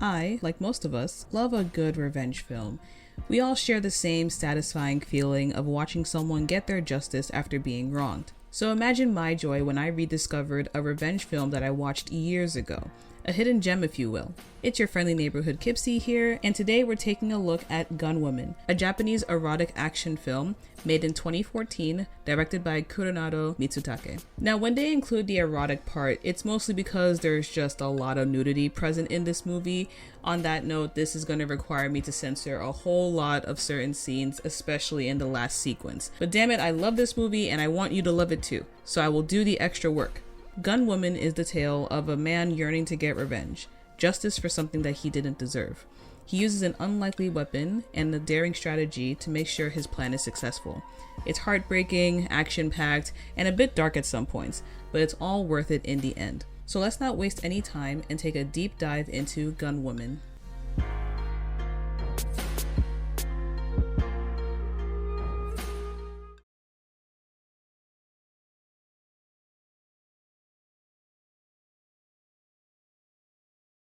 I, like most of us, love a good revenge film. We all share the same satisfying feeling of watching someone get their justice after being wronged. So imagine my joy when I rediscovered a revenge film that I watched years ago. A hidden gem, if you will. It's your friendly neighborhood Kipsy here, and today we're taking a look at Gun Woman, a Japanese erotic action film made in 2014, directed by Kuronado Mitsutake. Now, when they include the erotic part, it's mostly because there's just a lot of nudity present in this movie. On that note, this is going to require me to censor a whole lot of certain scenes, especially in the last sequence. But damn it, I love this movie and I want you to love it too, so I will do the extra work. Gun Woman is the tale of a man yearning to get revenge, justice for something that he didn't deserve. He uses an unlikely weapon and a daring strategy to make sure his plan is successful. It's heartbreaking, action-packed, and a bit dark at some points, but it's all worth it in the end. So let's not waste any time and take a deep dive into Gun Woman.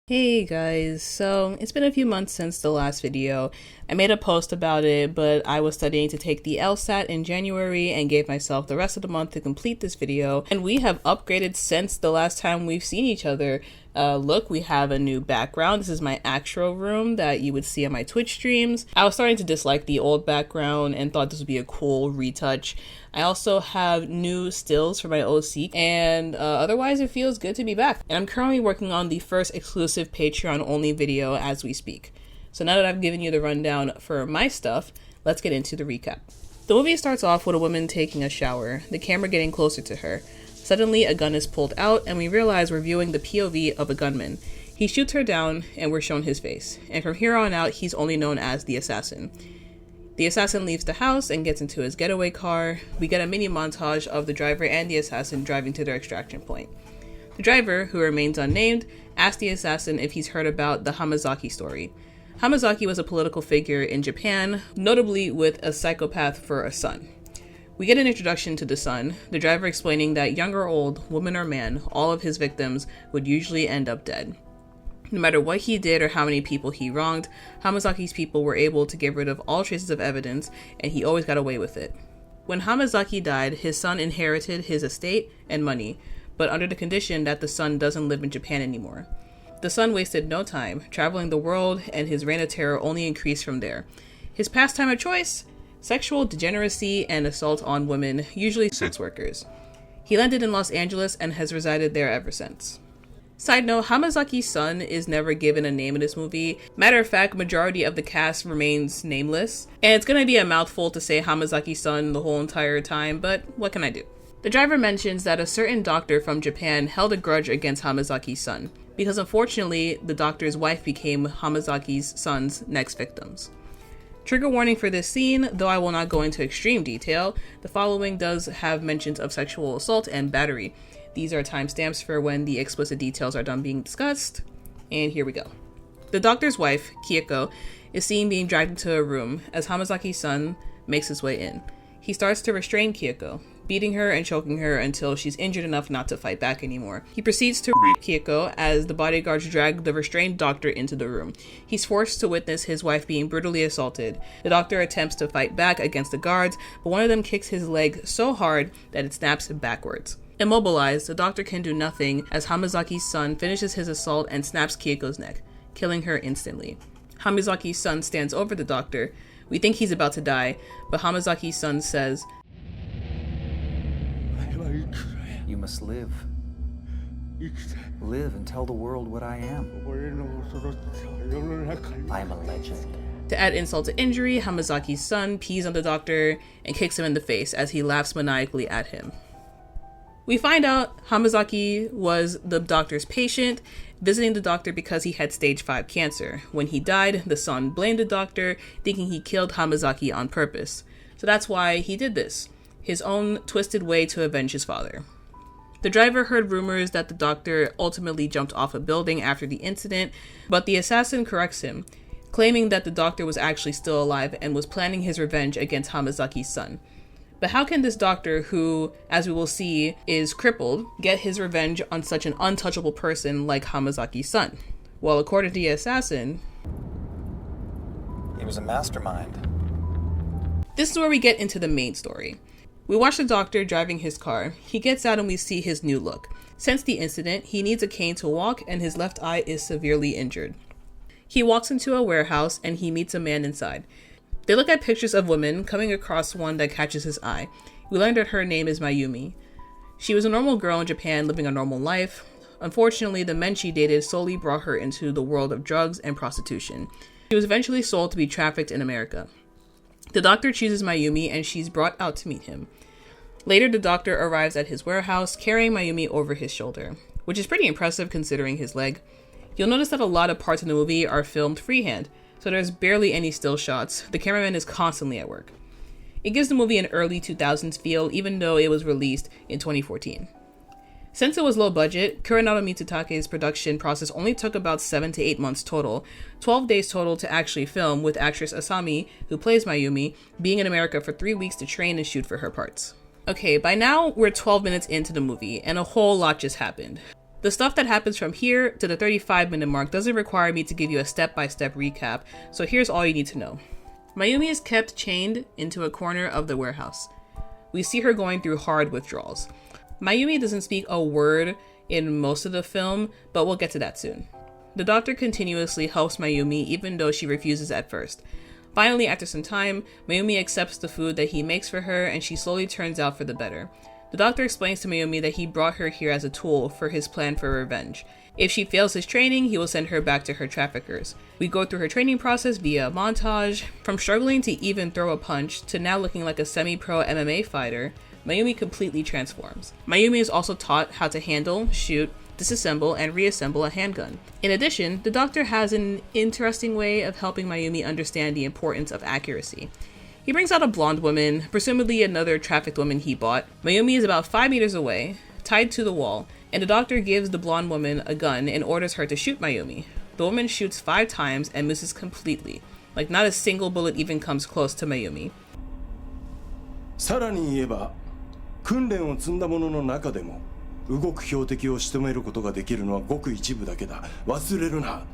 Hey guys, so it's been a few months since the last video. I made a post about it, but I was studying to take the LSAT in January and gave myself the rest of the month to complete this video. And we have upgraded since the last time we've seen each other. Look, we have a new background. This is my actual room that you would see on my Twitch streams. I was starting to dislike the old background and thought this would be a cool retouch. I also have new stills for my OC, and otherwise it feels good to be back. And I'm currently working on the first exclusive Patreon only video as we speak. So now that I've given you the rundown for my stuff, let's get into the recap. The movie starts off with a woman taking a shower, the camera getting closer to her. Suddenly a gun is pulled out and we realize we're viewing the POV of a gunman. He shoots her down and we're shown his face. And from here on out, he's only known as the assassin. The assassin leaves the house and gets into his getaway car. We get a mini montage of the driver and the assassin driving to their extraction point. The driver, who remains unnamed, asks the assassin if he's heard about the Hamazaki story. Hamazaki was a political figure in Japan, notably with a psychopath for a son. We get an introduction to the son, the driver explaining that young or old, woman or man, all of his victims would usually end up dead. No matter what he did or how many people he wronged, Hamazaki's people were able to get rid of all traces of evidence, and he always got away with it. When Hamazaki died, his son inherited his estate and money, but under the condition that the son doesn't live in Japan anymore. The son wasted no time, traveling the world, and his reign of terror only increased from there. His pastime of choice? Sexual degeneracy and assault on women, usually sex workers. He landed in Los Angeles and has resided there ever since. Side note, Hamazaki's son is never given a name in this movie. Matter of fact, majority of the cast remains nameless. And it's gonna be a mouthful to say Hamazaki's son the whole entire time, but what can I do? The driver mentions that a certain doctor from Japan held a grudge against Hamazaki's son, because unfortunately, the doctor's wife became Hamazaki's son's next victims. Trigger warning for this scene, though I will not go into extreme detail. The following does have mentions of sexual assault and battery. These are timestamps for when the explicit details are done being discussed. And here we go. The doctor's wife, Kyoko, is seen being dragged into a room as Hamazaki's son makes his way in. He starts to restrain Kyoko, beating her and choking her until she's injured enough not to fight back anymore. He proceeds to rape Kyoko as the bodyguards drag the restrained doctor into the room. He's forced to witness his wife being brutally assaulted. The doctor attempts to fight back against the guards, but one of them kicks his leg so hard that it snaps backwards. Immobilized, the doctor can do nothing as Hamazaki's son finishes his assault and snaps Kyoko's neck, killing her instantly. Hamazaki's son stands over the doctor. We think he's about to die, but Hamazaki's son says, "You must live. Live and tell the world what I am. I am a legend." To add insult to injury, Hamazaki's son pees on the doctor and kicks him in the face as he laughs maniacally at him. We find out Hamazaki was the doctor's patient, visiting the doctor because he had stage 5 cancer. When he died, the son blamed the doctor, thinking he killed Hamazaki on purpose. So that's why he did this, his own twisted way to avenge his father. The driver heard rumors that the doctor ultimately jumped off a building after the incident, but the assassin corrects him, claiming that the doctor was actually still alive and was planning his revenge against Hamazaki's son. But how can this doctor, who, as we will see, is crippled, get his revenge on such an untouchable person like Hamazaki's son? Well, according to the assassin, he was a mastermind. This is where we get into the main story. We watch the doctor driving his car. He gets out and we see his new look. Since the incident, he needs a cane to walk and his left eye is severely injured. He walks into a warehouse and he meets a man inside. They look at pictures of women, coming across one that catches his eye. We learned that her name is Mayumi. She was a normal girl in Japan living a normal life. Unfortunately, the men she dated solely brought her into the world of drugs and prostitution. She was eventually sold to be trafficked in America. The doctor chooses Mayumi and she's brought out to meet him. Later, the doctor arrives at his warehouse carrying Mayumi over his shoulder, which is pretty impressive considering his leg. You'll notice that a lot of parts in the movie are filmed freehand, so there's barely any still shots. The cameraman is constantly at work. It gives the movie an early 2000s feel, even though it was released in 2014. Since it was low budget, Kuronado Mitsutake's production process only took about 7 to 8 months total, 12 days total to actually film, with actress Asami, who plays Mayumi, being in America for 3 weeks to train and shoot for her parts. Okay, by now we're 12 minutes into the movie, and a whole lot just happened. The stuff that happens from here to the 35-minute mark doesn't require me to give you a step-by-step recap, so here's all you need to know. Mayumi is kept chained into a corner of the warehouse. We see her going through hard withdrawals. Mayumi doesn't speak a word in most of the film, but we'll get to that soon. The doctor continuously helps Mayumi even though she refuses at first. Finally, after some time, Mayumi accepts the food that he makes for her and she slowly turns out for the better. The doctor explains to Mayumi that he brought her here as a tool for his plan for revenge. If she fails his training, he will send her back to her traffickers. We go through her training process via a montage. From struggling to even throw a punch to now looking like a semi-pro MMA fighter, Mayumi completely transforms. Mayumi is also taught how to handle, shoot, disassemble, and reassemble a handgun. In addition, the doctor has an interesting way of helping Mayumi understand the importance of accuracy. He brings out a blonde woman, presumably another trafficked woman he bought. Mayumi is about 5 meters away, tied to the wall, and the doctor gives the blonde woman a gun and orders her to shoot Mayumi. The woman shoots 5 times and misses completely. Like, not a single bullet even comes close to Mayumi. さらに言えば、訓練を積んだ者の中でも動く標的を仕留めることができるのはごく一部だけだ。忘れるな。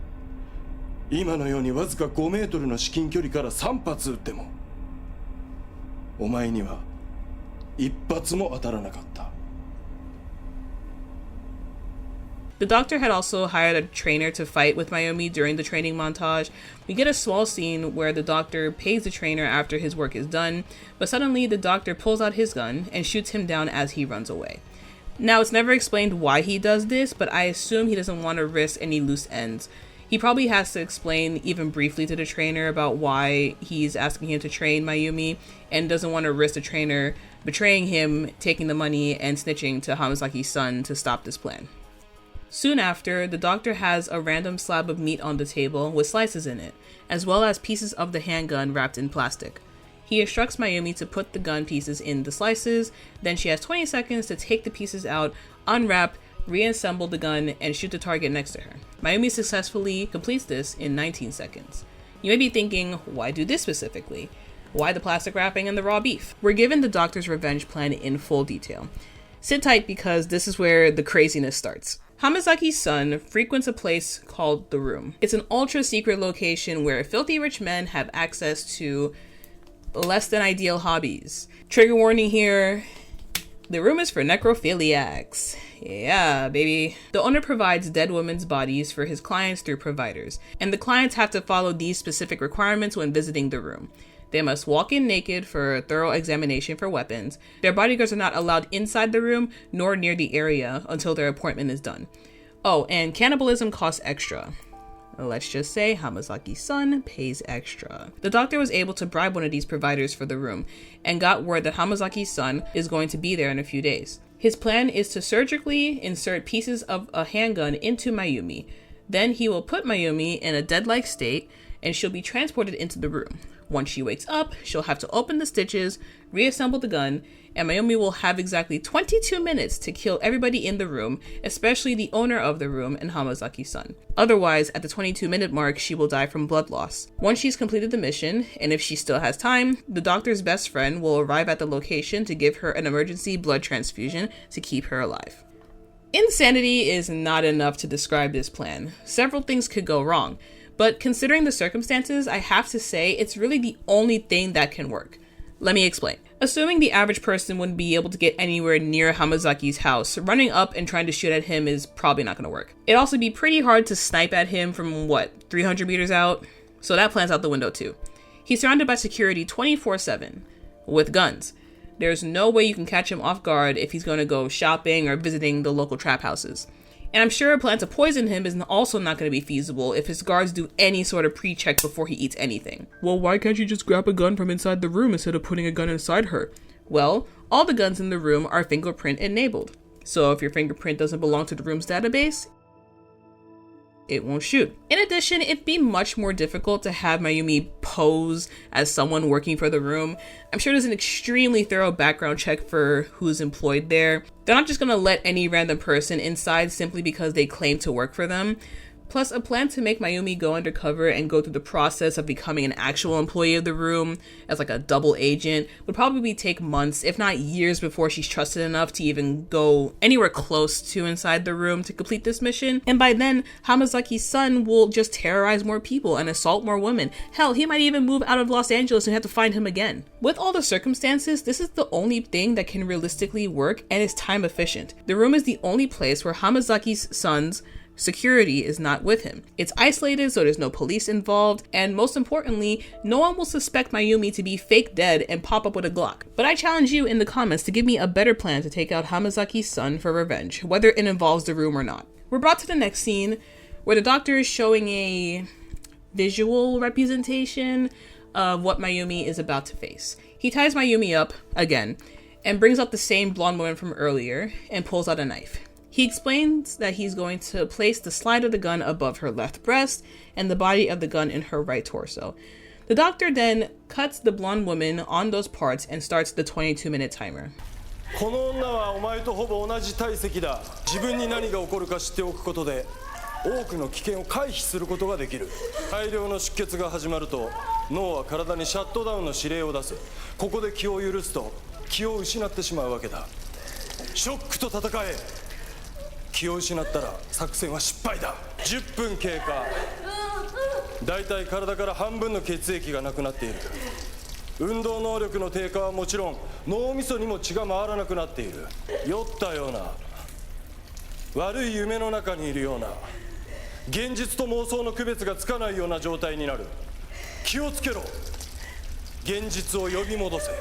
今のようにわずか5メートルの至近距離から3発撃っても、お前には1発も当たらなかった。The doctor had also hired a trainer to fight with Mayumi during the training montage. We get a small scene where the doctor pays the trainer after his work is done, but suddenly the doctor pulls out his gun and shoots him down as he runs away. Now, it's never explained why he does this, but I assume he doesn't want to risk any loose ends. He probably has to explain even briefly to the trainer about why he's asking him to train Mayumi and doesn't want to risk the trainer betraying him, taking the money, and snitching to Hamazaki's son to stop this plan. Soon after, the doctor has a random slab of meat on the table with slices in it, as well as pieces of the handgun wrapped in plastic. He instructs Mayumi to put the gun pieces in the slices, then she has 20 seconds to take the pieces out, unwrap, reassemble the gun, and shoot the target next to her. Mayumi successfully completes this in 19 seconds. You may be thinking, why do this specifically? Why the plastic wrapping and the raw beef? We're given the doctor's revenge plan in full detail. Sit tight because this is where the craziness starts. Hamazaki's son frequents a place called The Room. It's an ultra-secret location where filthy rich men have access to less than ideal hobbies. Trigger warning here. The room is for necrophiliacs. Yeah, baby. The owner provides dead women's bodies for his clients through providers, and the clients have to follow these specific requirements when visiting the room. They must walk in naked for a thorough examination for weapons. Their bodyguards are not allowed inside the room nor near the area until their appointment is done. Oh, and cannibalism costs extra. Let's just say Hamazaki's son pays extra. The doctor was able to bribe one of these providers for the room and got word that Hamazaki's son is going to be there in a few days. His plan is to surgically insert pieces of a handgun into Mayumi. Then he will put Mayumi in a dead-like state and she'll be transported into the room. Once she wakes up, she'll have to open the stitches, reassemble the gun, and Mayumi will have exactly 22 minutes to kill everybody in the room, especially the owner of the room and Hamazaki's son. Otherwise, at the 22-minute mark, she will die from blood loss. Once she's completed the mission, and if she still has time, the doctor's best friend will arrive at the location to give her an emergency blood transfusion to keep her alive. Insanity is not enough to describe this plan. Several things could go wrong, but considering the circumstances, I have to say it's really the only thing that can work. Let me explain. Assuming the average person wouldn't be able to get anywhere near Hamazaki's house, running up and trying to shoot at him is probably not going to work. It'd also be pretty hard to snipe at him from, 300 meters out? So that plan's out the window too. He's surrounded by security 24/7 with guns. There's no way you can catch him off guard if he's going to go shopping or visiting the local trap houses. And I'm sure a plan to poison him is also not going to be feasible if his guards do any sort of pre-check before he eats anything. Well, why can't you just grab a gun from inside the room instead of putting a gun inside her? Well, all the guns in the room are fingerprint enabled. So if your fingerprint doesn't belong to the room's database, it won't shoot. In addition, it'd be much more difficult to have Mayumi pose as someone working for the room. I'm sure there's an extremely thorough background check for who's employed there. They're not just gonna let any random person inside simply because they claim to work for them. Plus, a plan to make Mayumi go undercover and go through the process of becoming an actual employee of the room as like a double agent would probably take months, if not years, before she's trusted enough to even go anywhere close to inside the room to complete this mission. And by then, Hamazaki's son will just terrorize more people and assault more women. Hell, he might even move out of Los Angeles and have to find him again. With all the circumstances, this is the only thing that can realistically work and is time efficient. The room is the only place where Hamazaki's son's security is not with him. It's isolated, so there's no police involved, and most importantly, no one will suspect Mayumi to be fake dead and pop up with a Glock. But I challenge you in the comments to give me a better plan to take out Hamazaki's son for revenge, whether it involves the room or not. We're brought to the next scene, where the doctor is showing a visual representation of what Mayumi is about to face. He ties Mayumi up, again, and brings up the same blonde woman from earlier, and pulls out a knife. He explains that he's going to place the slide of the gun above her left breast and the body of the gun in her right torso. The doctor then cuts the blonde woman on those parts and starts the 22-minute timer. この女はお前とほぼ同じ体積だ。自分に何が起こるか知っておくことで多くの危険を回避することができる。大量の出血が始まると脳は体にシャットダウンの指令を出す。ここで気を許すと気を失ってしまうわけだ。ショックと戦え。気を失ったら作戦は失敗だ。10分経過。だいたい体から半分の血液がなくなっている。運動能力の低下はもちろん脳みそにも血が回らなくなっている。酔ったような悪い夢の中にいるような現実と妄想の区別がつかないような状態になる。気をつけろ。現実を呼び戻せ。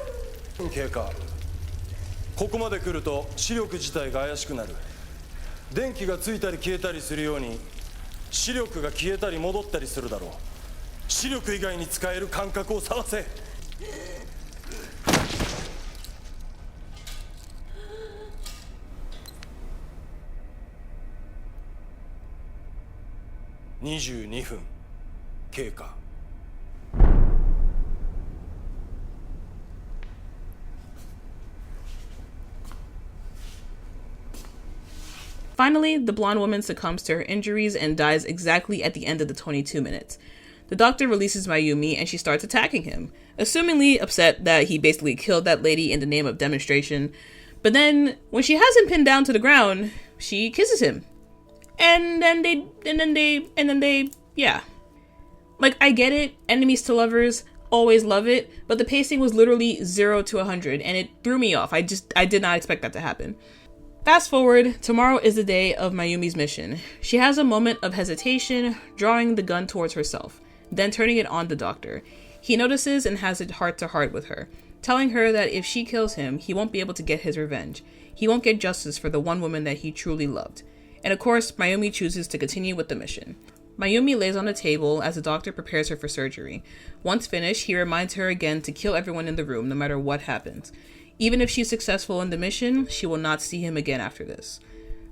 経過。ここまで来ると視力自体が怪しくなる。電気がついたり消えたりするように視力が消えたり戻ったりするだろう。視力以外に使える感覚を探せ。22分経過。Finally, the blonde woman succumbs to her injuries and dies exactly at the end of the 22 minutes. The doctor releases Mayumi and she starts attacking him, assumingly upset that he basically killed that lady in the name of demonstration. But then, when she has him pinned down to the ground, she kisses him. And then they, yeah. Like, I get it, enemies to lovers, always love it, but the pacing was literally 0 to 100 and it threw me off. I did not expect that to happen. Fast forward, tomorrow is the day of Mayumi's mission. She has a moment of hesitation, drawing the gun towards herself, then turning it on the doctor. He notices and has a heart-to-heart with her, telling her that if she kills him, he won't be able to get his revenge. He won't get justice for the one woman that he truly loved. And of course, Mayumi chooses to continue with the mission. Mayumi lays on a table as the doctor prepares her for surgery. Once finished, he reminds her again to kill everyone in the room, no matter what happens. Even if she's successful in the mission, she will not see him again after this.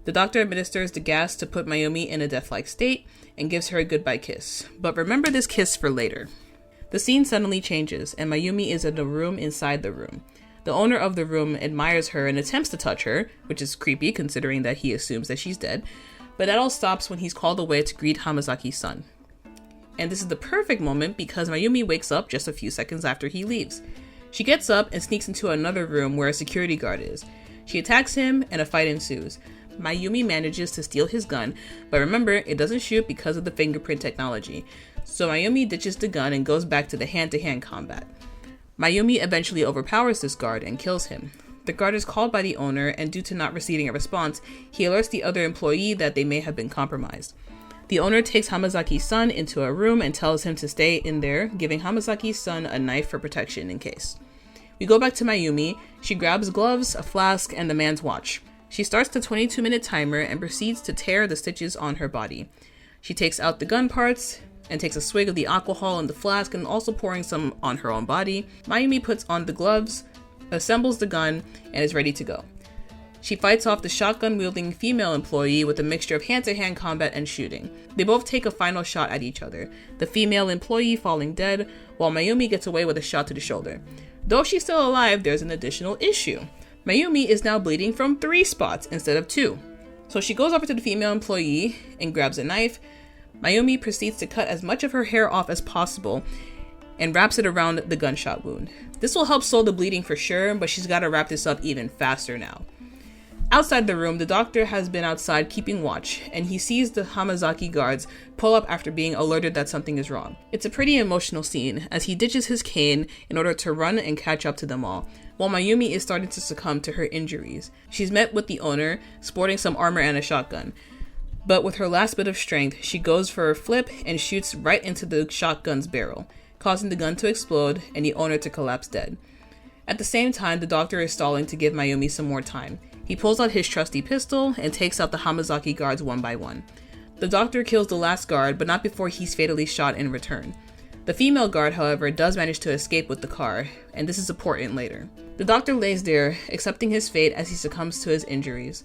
The doctor administers the gas to put Mayumi in a death-like state and gives her a goodbye kiss. But remember this kiss for later. The scene suddenly changes, and Mayumi is in a room inside the room. The owner of the room admires her and attempts to touch her, which is creepy considering that he assumes that she's dead. But that all stops when he's called away to greet Hamazaki's son. And this is the perfect moment because Mayumi wakes up just a few seconds after he leaves. She gets up and sneaks into another room where a security guard is. She attacks him and a fight ensues. Mayumi manages to steal his gun, but remember, it doesn't shoot because of the fingerprint technology. So Mayumi ditches the gun and goes back to the hand-to-hand combat. Mayumi eventually overpowers this guard and kills him. The guard is called by the owner, and due to not receiving a response, he alerts the other employee that they may have been compromised. The owner takes Hamazaki's son into a room and tells him to stay in there, giving Hamazaki's son a knife for protection in case. We go back to Mayumi. She grabs gloves, a flask, and the man's watch. She starts the 22-minute timer and proceeds to tear the stitches on her body. She takes out the gun parts and takes a swig of the alcohol in the flask and also pouring some on her own body. Mayumi puts on the gloves, assembles the gun, and is ready to go. She fights off the shotgun-wielding female employee with a mixture of hand-to-hand combat and shooting. They both take a final shot at each other, the female employee falling dead, while Mayumi gets away with a shot to the shoulder. Though she's still alive, there's an additional issue. Mayumi is now bleeding from 3 spots instead of 2. So she goes over to the female employee and grabs a knife. Mayumi proceeds to cut as much of her hair off as possible and wraps it around the gunshot wound. This will help slow the bleeding for sure, but she's got to wrap this up even faster now. Outside the room, the doctor has been outside keeping watch, and he sees the Hamazaki guards pull up after being alerted that something is wrong. It's a pretty emotional scene, as he ditches his cane in order to run and catch up to them all, while Mayumi is starting to succumb to her injuries. She's met with the owner, sporting some armor and a shotgun. But with her last bit of strength, she goes for a flip and shoots right into the shotgun's barrel, causing the gun to explode and the owner to collapse dead. At the same time, the doctor is stalling to give Mayumi some more time. He pulls out his trusty pistol and takes out the Hamazaki guards one by one. The doctor kills the last guard, but not before he's fatally shot in return. The female guard, however, does manage to escape with the car, and this is important later. The doctor lays there, accepting his fate as he succumbs to his injuries.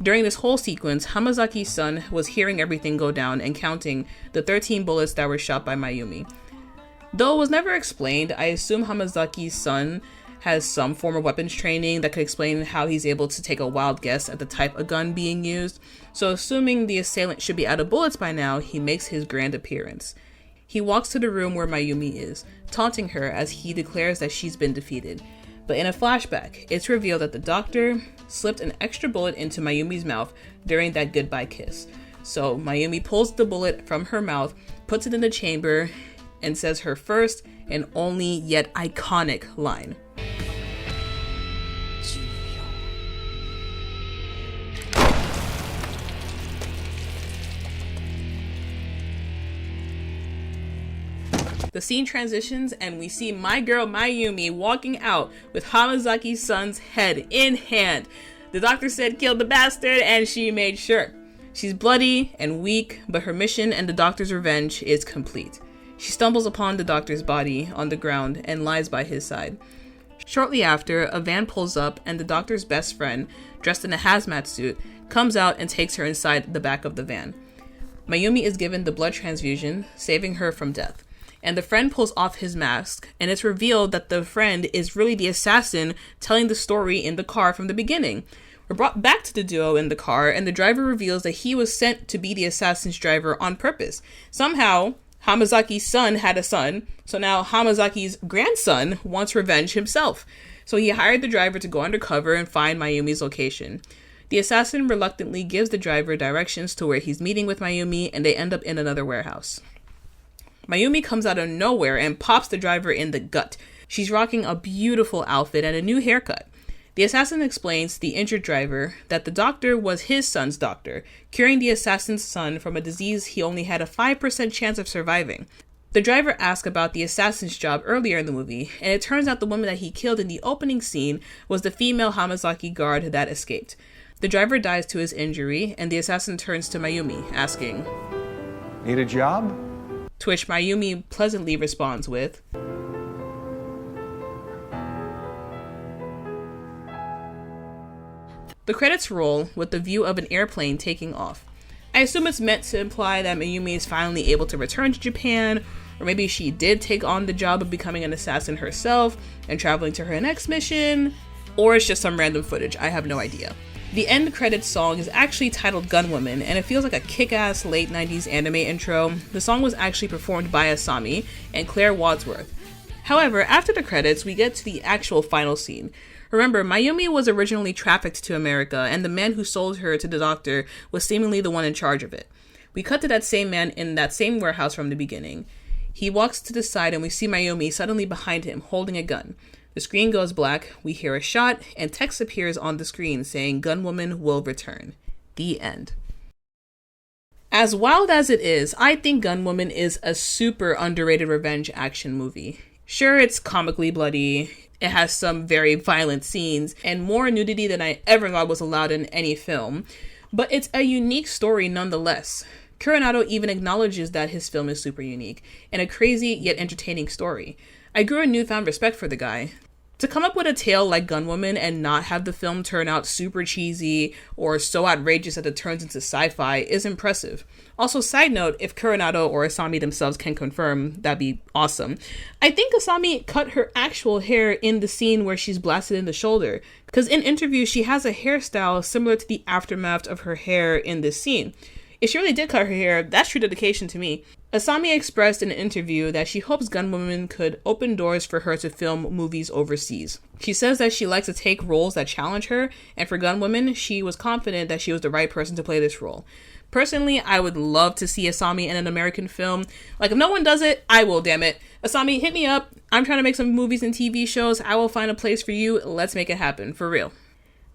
During this whole sequence, Hamazaki's son was hearing everything go down and counting the 13 bullets that were shot by Mayumi. Though it was never explained, I assume Hamazaki's son has some form of weapons training that could explain how he's able to take a wild guess at the type of gun being used. So assuming the assailant should be out of bullets by now, he makes his grand appearance. He walks to the room where Mayumi is, taunting her as he declares that she's been defeated. But in a flashback, it's revealed that the doctor slipped an extra bullet into Mayumi's mouth during that goodbye kiss. So Mayumi pulls the bullet from her mouth, puts it in the chamber, and says her first and only yet iconic line. The scene transitions and we see my girl Mayumi walking out with Hamazaki's son's head in hand. The doctor said kill the bastard, and she made sure. She's bloody and weak, but her mission and the doctor's revenge is complete. She stumbles upon the doctor's body on the ground and lies by his side. Shortly after, a van pulls up and the doctor's best friend, dressed in a hazmat suit, comes out and takes her inside the back of the van. Mayumi is given the blood transfusion, saving her from death. And the friend pulls off his mask, and it's revealed that the friend is really the assassin telling the story in the car from the beginning. We're brought back to the duo in the car, and the driver reveals that he was sent to be the assassin's driver on purpose. Somehow, Hamazaki's son had a son, so now Hamazaki's grandson wants revenge himself. So he hired the driver to go undercover and find Mayumi's location. The assassin reluctantly gives the driver directions to where he's meeting with Mayumi, and they end up in another warehouse. Mayumi comes out of nowhere and pops the driver in the gut. She's rocking a beautiful outfit and a new haircut. The assassin explains to the injured driver that the doctor was his son's doctor, curing the assassin's son from a disease he only had a 5% chance of surviving. The driver asks about the assassin's job earlier in the movie, and it turns out the woman that he killed in the opening scene was the female Hamazaki guard that escaped. The driver dies to his injury, and the assassin turns to Mayumi, asking, Need a job? To which Mayumi pleasantly responds with, The credits roll with the view of an airplane taking off. I assume it's meant to imply that Mayumi is finally able to return to Japan, or maybe she did take on the job of becoming an assassin herself and traveling to her next mission, or it's just some random footage. I have no idea. The end credits song is actually titled Gunwoman, and it feels like a kick-ass late 90s anime intro. The song was actually performed by Asami and Claire Wadsworth. However, after the credits, we get to the actual final scene. Remember, Mayumi was originally trafficked to America, and the man who sold her to the doctor was seemingly the one in charge of it. We cut to that same man in that same warehouse from the beginning. He walks to the side and we see Mayumi suddenly behind him, holding a gun. The screen goes black, we hear a shot, and text appears on the screen saying, "Gunwoman will return." The end. As wild as it is, I think Gunwoman is a super underrated revenge action movie. Sure, it's comically bloody, it has some very violent scenes, and more nudity than I ever thought was allowed in any film, but it's a unique story nonetheless. Kuronado even acknowledges that his film is super unique, and a crazy yet entertaining story. I grew a newfound respect for the guy. To come up with a tale like Gunwoman and not have the film turn out super cheesy or so outrageous that it turns into sci-fi is impressive. Also, side note, if Kuronado or Asami themselves can confirm, that'd be awesome. I think Asami cut her actual hair in the scene where she's blasted in the shoulder, because in interviews she has a hairstyle similar to the aftermath of her hair in this scene. If she really did cut her hair, that's true dedication to me. Asami expressed in an interview that she hopes Gunwoman could open doors for her to film movies overseas. She says that she likes to take roles that challenge her, and for Gunwoman, she was confident that she was the right person to play this role. Personally, I would love to see Asami in an American film. Like, if no one does it, I will, damn it. Asami, hit me up. I'm trying to make some movies and TV shows. I will find a place for you. Let's make it happen, for real.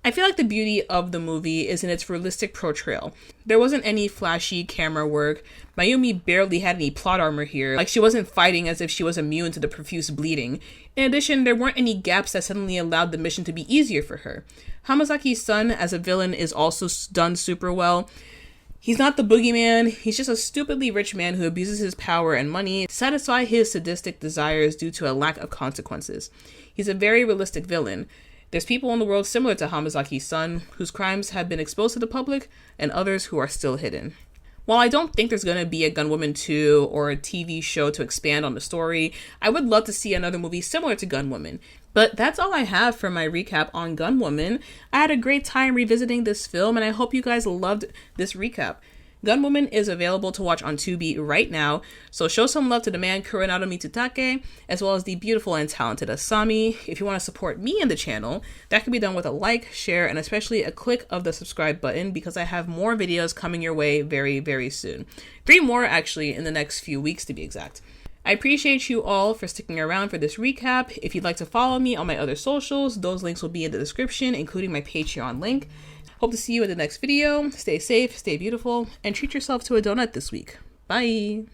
I feel like the beauty of the movie is in its realistic portrayal. There wasn't any flashy camera work. Mayumi barely had any plot armor here. Like, she wasn't fighting as if she was immune to the profuse bleeding. In addition, there weren't any gaps that suddenly allowed the mission to be easier for her. Hamazaki's son as a villain is also done super well. He's not the boogeyman, he's just a stupidly rich man who abuses his power and money to satisfy his sadistic desires due to a lack of consequences. He's a very realistic villain. There's people in the world similar to Hamazaki's son, whose crimes have been exposed to the public, and others who are still hidden. While I don't think there's going to be a Gunwoman 2 or a TV show to expand on the story, I would love to see another movie similar to Gunwoman. But that's all I have for my recap on Gunwoman. I had a great time revisiting this film, and I hope you guys loved this recap. Gunwoman is available to watch on Tubi right now, so show some love to the man Kuronado Mitsutake, as well as the beautiful and talented Asami. If you want to support me and the channel, that can be done with a like, share, and especially a click of the subscribe button, because I have more videos coming your way very, very soon. 3 more, actually, in the next few weeks to be exact. I appreciate you all for sticking around for this recap. If you'd like to follow me on my other socials, those links will be in the description, including my Patreon link. Hope to see you in the next video. Stay safe, stay beautiful, and treat yourself to a donut this week. Bye!